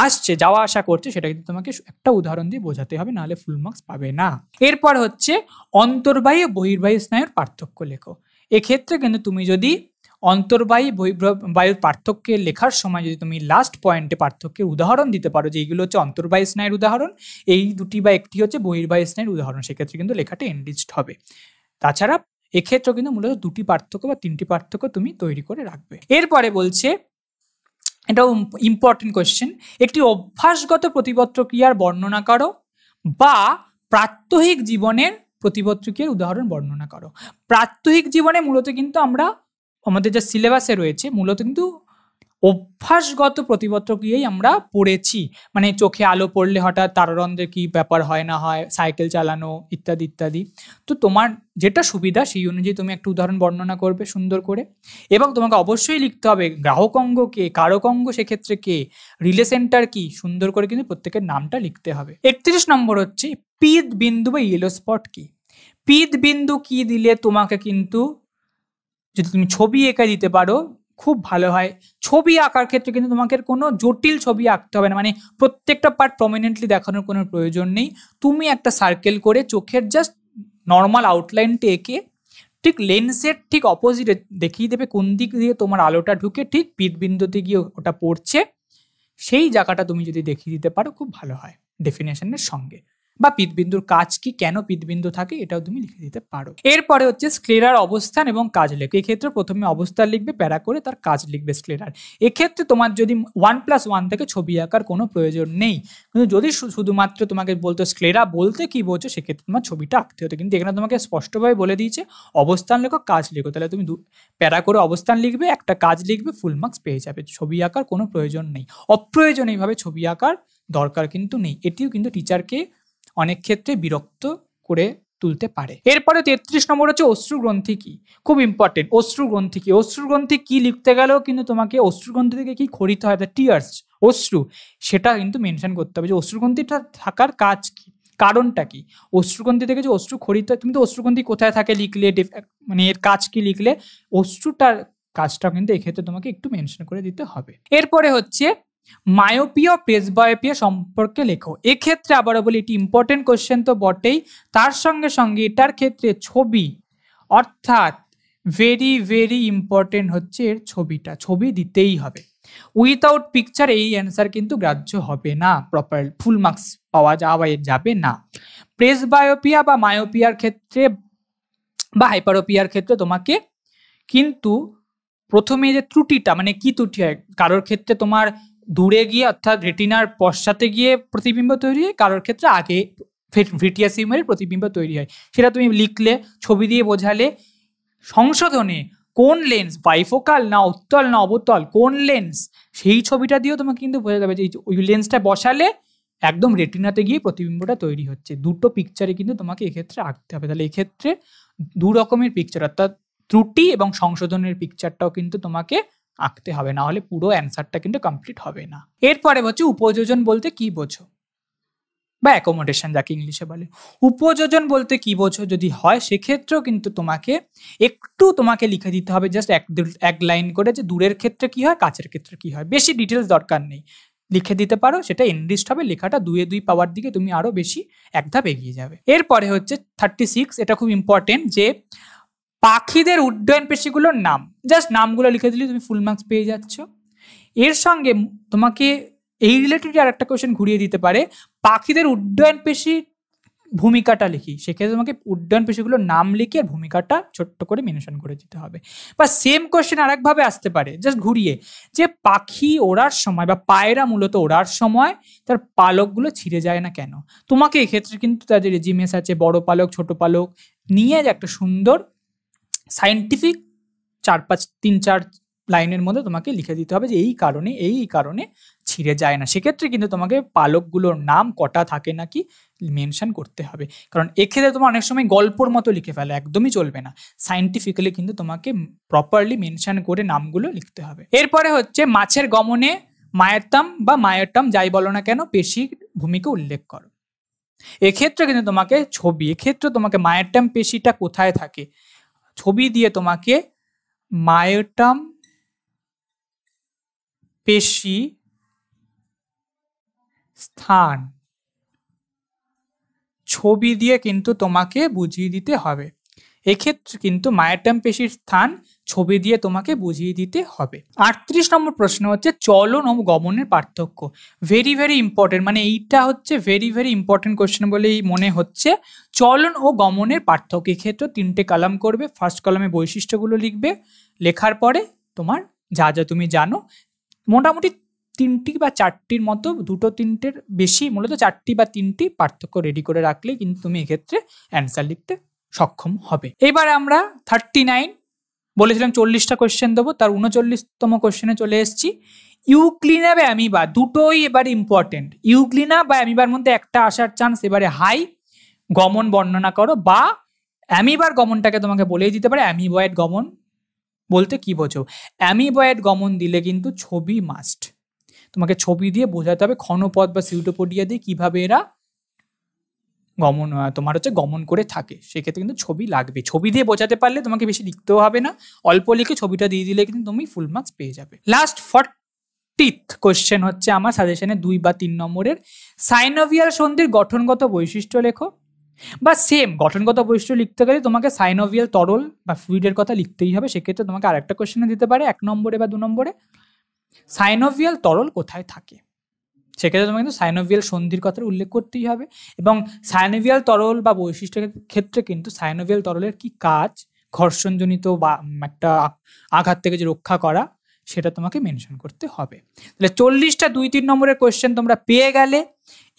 আসছে, যাওয়া আসা করছে, সেটা কিন্তু তোমাকে একটা উদাহরণ দিয়ে বোঝাতে হবে, নাহলে ফুল মার্কস পাবে না। এরপর হচ্ছে অন্তর্বাহী ও বহির্বাহী স্নায়ুর পার্থক্য লেখো। এক্ষেত্রে কিন্তু তুমি যদি অন্তর্বাহী বহির্বায়ুর পার্থক্য লেখার সময় যদি তুমি লাস্ট পয়েন্টে পার্থক্যের উদাহরণ দিতে পারো যে এইগুলো হচ্ছে অন্তর্বাহী স্নায়ুর উদাহরণ, এই 2টি বা একটি হচ্ছে বহির্বাহী স্নায়ুর উদাহরণ, সেক্ষেত্রে কিন্তু লেখাটা এনরিচড হবে। তাছাড়া এক্ষেত্রে কিন্তু মূলত 2টি পার্থক্য বা 3টি পার্থক্য তুমি তৈরি করে রাখবে। এরপরে বলছে, এটাও ইম্পর্টেন্ট কোয়েশ্চেন, একটি অভ্যাসগত প্রতিপত্র ক্রিয়ার বর্ণনা করো বা প্রাত্যহিক জীবনের প্রতিপত্র ক্রিয়ার উদাহরণ বর্ণনা করো। প্রাত্যহিক জীবনে মূলত কিন্তু আমরা আমাদের যা সিলেবাসে রয়েছে মূলত কিন্তু অভ্যাসগত প্রতিপত্র ক্রিয়াই আমরা পড়েছি, মানে চোখে আলো পড়লে হঠাৎ তারারন্ধ্রে কি ব্যাপার হয় না হয়, সাইকেল চালানো ইত্যাদি ইত্যাদি। তো তোমার যেটা সুবিধা সেই অনুযায়ী তুমি একটা উদাহরণ বর্ণনা করবে সুন্দর করে, এবং তোমাকে অবশ্যই লিখতে হবে গ্রাহক অঙ্গ কে, কারক অঙ্গ সেক্ষেত্রে কে, রিলে সেন্টার কি, সুন্দর করে কিন্তু প্রত্যেকের নামটা লিখতে হবে। 31 নম্বর হচ্ছে পিত বিন্দু বা ইয়েলো স্পট কি। পিত বিন্দু কি দিলে তোমাকে কিন্তু যদি তুমি ছবি এঁকে দিতে পারো খুব ভালো হয়। ছবি আঁকার ক্ষেত্রে কিন্তু তোমাকে কোনো জটিল ছবি আঁকতে হবে না, মানে প্রত্যেকটা পার্ট প্রমিনেন্টলি দেখানোর কোনো প্রয়োজন নেই। তুমি একটা সার্কেল করে চোখের জাস্ট নর্মাল আউটলাইনটা এঁকে ঠিক লেন্সের ঠিক অপোজিটে দেখিয়ে দেবে কোন দিক দিয়ে তোমার আলোটা ঢুকে ঠিক পিতবিন্দুতে গিয়ে ওটা পড়ছে, সেই জায়গাটা তুমি যদি দেখিয়ে দিতে পারো খুব ভালো হয় ডেফিনেশনের সঙ্গে। বা পিতবিন্দুর কাজ কি, কেন পিতবিন্দু থাকে, এটাও তুমি লিখে দিতে পারো। এরপরে হচ্ছে স্ক্লেরার অবস্থান এবং কাজ লেখো। এক্ষেত্রে প্রথমে অবস্থান লিখবে, প্যারা করে তার কাজ লিখবে স্ক্লেরার। এক্ষেত্রে তোমার যদি 1+1 থেকে ছবি আঁকার কোনো প্রয়োজন নেই, কিন্তু যদি শুধুমাত্র তোমাকে বলতো স্ক্লেরা বলতে কি বলছো, সেক্ষেত্রে তোমার ছবিটা আঁকতে হতো। কিন্তু এখানে তোমাকে স্পষ্টভাবে বলে দিয়েছে অবস্থান লেখো, কাজ লেখো, তাহলে তুমি প্যারা করে অবস্থান লিখবে, একটা কাজ লিখবে, ফুল মার্কস পেয়ে যাবে। ছবি আঁকার কোনো প্রয়োজন নেই, অপ্রয়োজনীয়ভাবে ছবি আঁকার দরকার কিন্তু নেই। এটিও কিন্তু টিচারকে অনেক ক্ষেত্রে বিরক্ত করে তুলতে পারে। এরপরে 33 নম্বর হচ্ছে অশ্রুগ্রন্থি কি। খুব ইম্পর্টেন্ট, অশ্রুগ্রন্থি কি। অশ্রুগ্রন্থি কি লিখতে গেলেও কিন্তু তোমাকে অশ্রুগ্রন্থি থেকে কি খরিতে হয়, টিয়ার্স, অশ্রু, সেটা কিন্তু মেনশন করতে হবে যে অশ্রুগ্রন্থিটা থাকার কাজ কি, কারণটা কি। অশ্রুগ্রন্থি থেকে যে অশ্রু খরিতে হয়, তুমি তো অশ্রুগ্রন্থি কোথায় থাকে লিখলে, মানে এর কাজ কি লিখলে, অশ্রুটার কাজটা কিন্তু এক্ষেত্রে তোমাকে একটু মেনশন করে দিতে হবে। এরপরে হচ্ছে মায়োপিয়া প্রেসবায়োপিয়া সম্পর্কে লেখো। এক্ষেত্রে আবারও বলি এটি ইম্পর্টেন্ট কোশ্চেন তো বটেই, তার সঙ্গে সঙ্গে এটার ক্ষেত্রে ছবি, অর্থাৎ ভেরি ভেরি ইম্পর্টেন্ট হচ্ছে এর ছবিটা, ছবি দিতেই হবে। উইথাউট পিকচার এই অ্যান্সার কিন্তু গ্রাহ্য হবে না, প্রপার ফুল মার্কস পাওয়া যাবে না। প্রেসবায়োপিয়া বা মায়োপিয়ার ক্ষেত্রে বা হাইপারোপিয়ার ক্ষেত্রে তোমাকে কিন্তু প্রথমে যে ত্রুটিটা, মানে কি ত্রুটি হয়, কারোর ক্ষেত্রে তোমার দূরে গিয়ে অর্থাৎ রেটিনার পশ্চাতে গিয়ে প্রতিবিম্ব তৈরি হয়, কারোর ক্ষেত্রে আগে ভিট্রিয়াস হিউমারের প্রতিবিম্ব তৈরি হয়, সেটা তুমি লিখলে, ছবি দিয়ে বোঝালে। সংশোধনে কোন লেন্স, বাইফোকাল না উত্তল না অবতল, কোন লেন্স, সেই ছবিটা দিয়েও তোমাকে কিন্তু বোঝা যাবে যে ওই লেন্সটা বসালে একদম রেটিনাতে গিয়ে প্রতিবিম্বটা তৈরি হচ্ছে। দুটো পিকচারে কিন্তু তোমাকে এক্ষেত্রে আঁকতে হবে। তাহলে এক্ষেত্রে দু রকমের পিকচার, অর্থাৎ ত্রুটি এবং সংশোধনের পিকচারটাও কিন্তু তোমাকে আঁকতে হবে, না হলে পুরো অ্যান্সারটা কিন্তু কমপ্লিট হবে না। এরপরে হচ্ছে উপযোজন বলতে কি বোঝো, বা অ্যাকোমোডেশন যাকে ইংলিশে বলে। উপযোজন বলতে কি বোঝো যদি হয়, সেক্ষেত্রেও কিন্তু তোমাকে একটু তোমাকে লিখে দিতে হবে, জাস্ট এক লাইন করে, যে দূরের ক্ষেত্রে কি হয়, কাছের ক্ষেত্রে কি হয়। বেশি ডিটেলস দরকার নেই, লিখে দিতে পারো, সেটা এনরিচড হবে। লেখাটা 2 পাওয়ার দিকে তুমি আরো বেশি এক ধাপ এগিয়ে যাবে। এরপরে হচ্ছে 36, এটা খুব ইম্পর্টেন্ট, যে পাখিদের উড্ডয়ন পেশিগুলোর নাম। জাস্ট নামগুলো লিখে দিলে তুমি ফুল মার্কস পেয়ে যাচ্ছ। এর সঙ্গে তোমাকে এই রিলেটেড আর একটা কোয়েশ্চেন ঘুরিয়ে দিতে পারে, পাখিদের উড্ডয়ন পেশির ভূমিকাটা লিখি, সেক্ষেত্রে তোমাকে উড্ডয়ন পেশিগুলোর নাম লিখে আর ভূমিকাটা ছোট্ট করে মেনশন করে দিতে হবে। বা সেম কোয়েশ্চেন আরেকভাবে আসতে পারে, জাস্ট ঘুরিয়ে, যে পাখি ওড়ার সময় বা পায়রা মূলত ওড়ার সময় তার পালকগুলো ছিঁড়ে যায় না কেন। তোমাকে এক্ষেত্রে কিন্তু তাদের রেজিমেস আছে, বড় পালক ছোট পালক নিয়ে একটা সুন্দর সায়েন্টিফিক 3-4 লাইনের মধ্যে তোমাকে লিখে দিতে হবে যে এই কারণে ছিঁড়ে যায় না। সেক্ষেত্রে কিন্তু তোমাকে পালকগুলোর নাম কটা থাকে নাকি মেনশন করতে হবে, কারণ এক্ষেত্রে তোমার অনেক সময় গল্পর মতো লিখে ফেলে, একদমই চলবে না। সায়েন্টিফিক্যালি কিন্তু তোমাকে প্রপারলি মেনশন করে নামগুলো লিখতে হবে। এরপরে হচ্ছে মাছের গমনে মায়োটাম বা মায়োটাম যাই বলো না কেন পেশির ভূমিকা উল্লেখ করো। এক্ষেত্রে কিন্তু তোমাকে এক্ষেত্রে তোমাকে মায়োটাম পেশিটা কোথায় থাকে, ছবি দিয়ে তোমাকে মায়োটাম পেশি স্থান ছবি দিয়ে কিন্তু তোমাকে বুঝিয়ে দিতে হবে। এক্ষেত্রে কিন্তু মায়োটাম পেশির স্থান ছবি দিয়ে তোমাকে বুঝিয়ে দিতে হবে। 38 নম্বর প্রশ্ন হচ্ছে চলন ও গমনের পার্থক্য। ভেরি ভেরি ইম্পর্টেন্ট, মানে এইটা হচ্ছে ভেরি ভেরি ইম্পর্টেন্ট কোয়েশ্চেন বলেই মনে হচ্ছে। চলন ও গমনের পার্থক্য, এক্ষেত্রে 3টে কলাম করবে। ফার্স্ট কলামে বৈশিষ্ট্যগুলো লিখবে, লেখার পরে তোমার যা যা তুমি জানো, মোটামুটি 3টি বা 4টির মতো, 2-3টের বেশি, মূলত 4টি বা 3টি পার্থক্য রেডি করে রাখলে কিন্তু তুমি এক্ষেত্রে অ্যান্সার লিখতে সক্ষম হবে। এবার আমরা 39 বলেছিলাম 40টা কোয়েশ্চেন দেবো, তার 39তম কোয়েশ্চেনে চলে এসেছি। ইউক্লিনা বা অ্যামিবা, দুটোই এবারে ইম্পর্টেন্ট। ইউক্লিনা বা অ্যামিবার মধ্যে একটা আসার চান্স এবারে হাই। গমন বর্ণনা করো, বা অ্যামিবার গমনটাকে তোমাকে বলেই দিতে পারে অ্যামিবয়েড গমন বলতে কি বোঝো। অ্যামিবয়েড গমন দিলে কিন্তু ছবি মাস্ট, তোমাকে ছবি দিয়ে বোঝাতে হবে ক্ষণপথ বা সিউটোপোডিয়া দিয়ে কিভাবে এরা তোমার হচ্ছে গমন করে থাকে, সেক্ষেত্রে কিন্তু ছবি লাগবে। ছবি দিয়ে বোঝাতে পারলে তোমাকে বেশি লিখতেও হবে না, অল্প লিখে ছবিটা দিয়ে দিলে কিন্তু তুমি ফুল মার্কস পেয়ে যাবে। লাস্ট 40th কোয়েশ্চেন হচ্ছে আমার সাজেশনে 2 বা 3 নম্বরের, সাইনোভিয়াল সন্ধির গঠনগত বৈশিষ্ট্য লেখো। বা সেম গঠনগত বৈশিষ্ট্য লিখতে গেলে তোমাকে সাইনোভিয়াল তরল বা ফ্লুইডের কথা লিখতেই হবে। সেক্ষেত্রে তোমাকে আরেকটা কোয়েশ্চেনে দিতে পারে 1 নম্বরে বা 2 নম্বরে, সাইনোভিয়াল তরল কোথায় থাকে। সেক্ষেত্রে তোমাকে কিন্তু সাইনোভিয়াল সন্ধির কথা উল্লেখ করতেই হবে। এবং সাইনোভিয়াল তরল বা বৈশিষ্ট্যের ক্ষেত্রে কিন্তু সাইনোভিয়াল তরলের কি কাজ, ঘর্ষণজনিত বা একটা আঘাত থেকে যে রক্ষা করা, সেটা তোমাকে মেনশন করতে হবে। তাহলে 40টা 2-3 নম্বরের কোয়েশ্চেন তোমরা পেয়ে গেলে।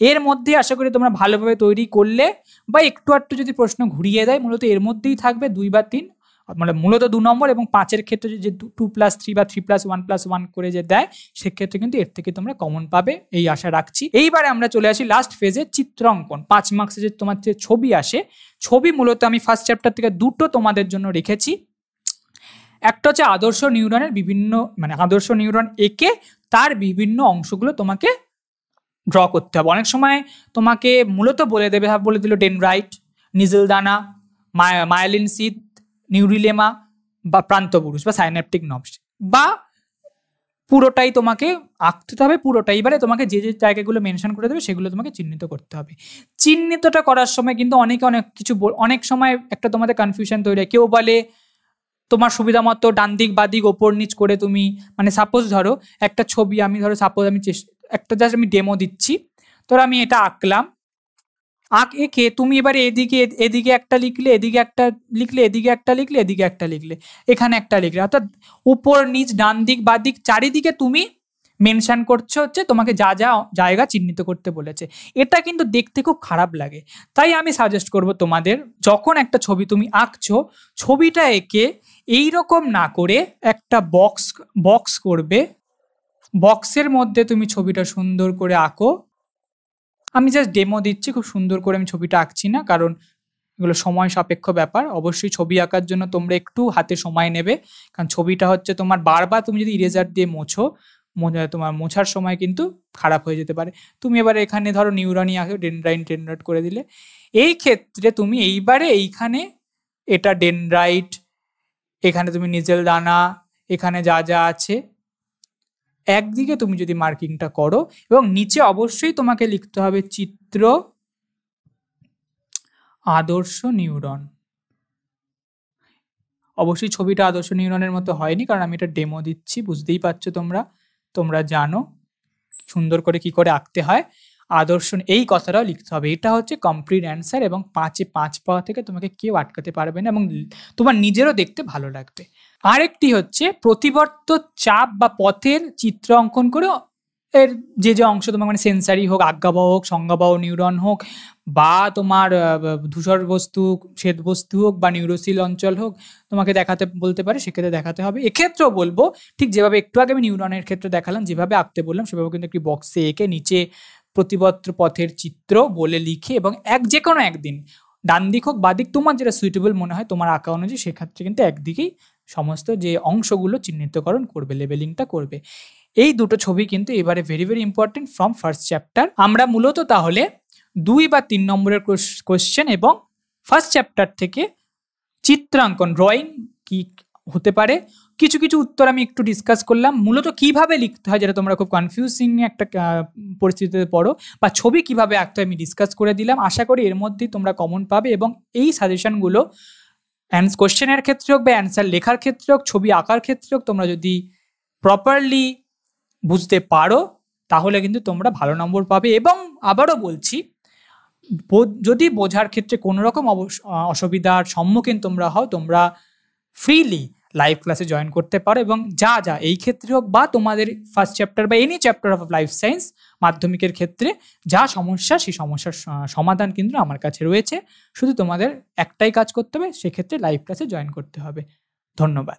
এর মধ্যে আশা করি তোমরা ভালোভাবে তৈরি করলে, বা একটু একটু যদি প্রশ্ন ঘুরিয়ে দেয়, মূলত এর মধ্যেই থাকবে 2 বা 3, মানে মূলত 2 নম্বর, এবং 5-এর ক্ষেত্রে যে 2+3 বা 3+1+1 করে যে দেয়, সেক্ষেত্রে কিন্তু এর থেকে তোমরা কমন পাবে, এই আশা রাখছি। এইবারে আমরা চলে আসি লাস্ট ফেজে, চিত্রাঙ্কন। 5 মার্কসে যে তোমার যে ছবি আসে, ছবি মূলত আমি ফার্স্ট চ্যাপ্টার থেকে 2টো তোমাদের জন্য রেখেছি। একটা হচ্ছে আদর্শ নিউরনের বিভিন্ন, মানে আদর্শ নিউরন এঁকে তার বিভিন্ন অংশগুলো তোমাকে ড্র করতে হবে। অনেক সময় তোমাকে মূলত বলে দিল ডেনড্রাইট, নিজেল দানা, মায়োলিন সিদ, নিউরিলেমা বা প্রান্তপুরুষ বা সাইন্যাপটিক নবস, বা পুরোটাই তোমাকে আঁকতে হবে পুরোটাই। এবারে তোমাকে যে যে জায়গাগুলো মেনশন করে দেবে সেগুলো তোমাকে চিহ্নিত করতে হবে। চিহ্নিতটা করার সময় কিন্তু অনেকে অনেক কিছু, অনেক সময় একটা তোমাদের কনফিউশন তৈরি হয়। কেউ বলে তোমার সুবিধা মতো ডান দিক বা দিক ওপর নিচ করে তুমি, মানে সাপোজ ধরো একটা ছবি, আমি একটা জাস্ট আমি ডেমো দিচ্ছি, ধরো আমি এটা আঁকলাম, একে তুমি এবারে এদিকে এদিকে একটা লিখলে, এদিকে একটা লিখলে, এদিকে একটা লিখলে, এদিকে একটা লিখলে, এখানে একটা লিখলে, অর্থাৎ উপর নিচ ডান দিক বাঁ দিক চারিদিকে তুমি মেনশন করছে হচ্ছে তোমাকে যা যা জায়গা চিহ্নিত করতে বলেছে। এটা কিন্তু দেখতে খুব খারাপ লাগে। তাই আমি সাজেস্ট করব তোমাদের, যখন একটা ছবি তুমি আঁকছো, ছবিটা এঁকে এইরকম না করে একটা বক্স করবে, বক্সের মধ্যে তুমি ছবিটা সুন্দর করে আঁকো। আমি জাস্ট ডেমো দিচ্ছি, খুব সুন্দর করে আমি ছবিটা আঁকছি না, কারণ এগুলো সময় সাপেক্ষ ব্যাপার। অবশ্যই ছবি আঁকার জন্য তোমরা একটু হাতে সময় নেবে, কারণ ছবিটা হচ্ছে তোমার বারবার তুমি যদি ইরেজার দিয়ে মোছো, তোমার মোছার সময় কিন্তু খারাপ হয়ে যেতে পারে। তুমি এবারে এখানে ধরো নিউরনই আঁকে, ডেনড্রাইট করে দিলে। এই ক্ষেত্রে তুমি এইবারে এইখানে এটা ডেনড্রাইট, এখানে তুমি নিজেল দানা, এখানে যা যা আছে একদিকে তুমি যদি মার্কিংটা করো, এবং নিচে অবশ্যই তোমাকে লিখতে হবে চিত্র আদর্শ নিউরন। অবশ্যই ছবিটা আদর্শ নিউরনের মতো হয়নি, কারণ আমি এটা ডেমো দিচ্ছি, বুঝতেই পারছো তোমরা জানো সুন্দর করে কি করে আঁকতে হয়। আদর্শ এই কথাটাও লিখতে হবে। এটা হচ্ছে কমপ্লিট অ্যান্সার, এবং 5-এ 5 পাওয়া থেকে তোমাকে কেউ আটকাতে পারবে না, এবং তোমার নিজেরও দেখতে ভালো লাগবে। আরেকটি হচ্ছে প্রতিবর্ত চাপ বা পথের চিত্র অঙ্কন করে এর যে যে অংশ তোমার মানে সেন্সারি হোক, আজ্ঞাবহ হোক, সংজ্ঞাবহ নিউরন হোক, বা তোমার ধূসর বস্তু শ্বেত বস্তু হোক, বা নিউরোসিল অঞ্চল হোক, তোমাকে দেখাতে বলতে পারে, সেক্ষেত্রে দেখাতে হবে। এক্ষেত্রেও বলবো ঠিক যেভাবে একটু আগে আমি নিউরনের ক্ষেত্রে দেখালাম, যেভাবে আঁকতে বললাম সেভাবে কিন্তু একটি বক্সে এঁকে নিচে প্রতিবর্ত পথের চিত্র বলে লিখে, এবং যে কোনো একদিন ডান দিক হোক বা দিক তোমার যেটা সুইটেবল মনে হয় তোমার আঁকা অনুযায়ী, সেক্ষেত্রে কিন্তু একদিকেই সমস্ত যে অংশগুলো চিহ্নিতকরণ করবে, লেবেলিংটা করবে। এই দুটো ছবি কিন্তু এবারে very very important from first chapter. আমরা মূলত তাহলে 2 বা 3 নম্বরের কোশ্চেন এবং ফার্স্ট চ্যাপ্টার থেকে চিত্রাঙ্কন ড্রয়িং কি হতে পারে কিছু কিছু উত্তর আমি একটু ডিসকাস করলাম। মূলত কিভাবে লিখতে হয়, যেটা তোমরা খুব কনফিউজিং একটা পরিস্থিতিতে পড়ো, বা ছবি কিভাবে আঁকতে হয় আমি ডিসকাস করে দিলাম। আশা করি এর মধ্যেই তোমরা কমন পাবে, এবং এই সাজেশনগুলো কোশ্চেনের ক্ষেত্রে হোক বা অ্যান্সার লেখার ক্ষেত্রে হোক, ছবি আঁকার ক্ষেত্রে হোক, তোমরা যদি প্রপারলি বুঝতে পারো তাহলে কিন্তু তোমরা ভালো নম্বর পাবে। এবং আবারও বলছি, যদি বোঝার ক্ষেত্রে কোনো রকম অসুবিধার সম্মুখীন তোমরা হও, তোমরা ফ্রিলি লাইভ ক্লাসে জয়েন করতে পারো, এবং যা যা এই ক্ষেত্রে হোক বা তোমাদের ফার্স্ট চ্যাপ্টার বা any chapter of life science মাধ্যমিকের ক্ষেত্রে যা সমস্যা, সেই সমস্যার সমাধান কিন্তু আমার কাছে রয়েছে। শুধু তোমাদের একটাই কাজ করতে হবে, সেক্ষেত্রে লাইভ ক্লাসে জয়েন করতে হবে। ধন্যবাদ।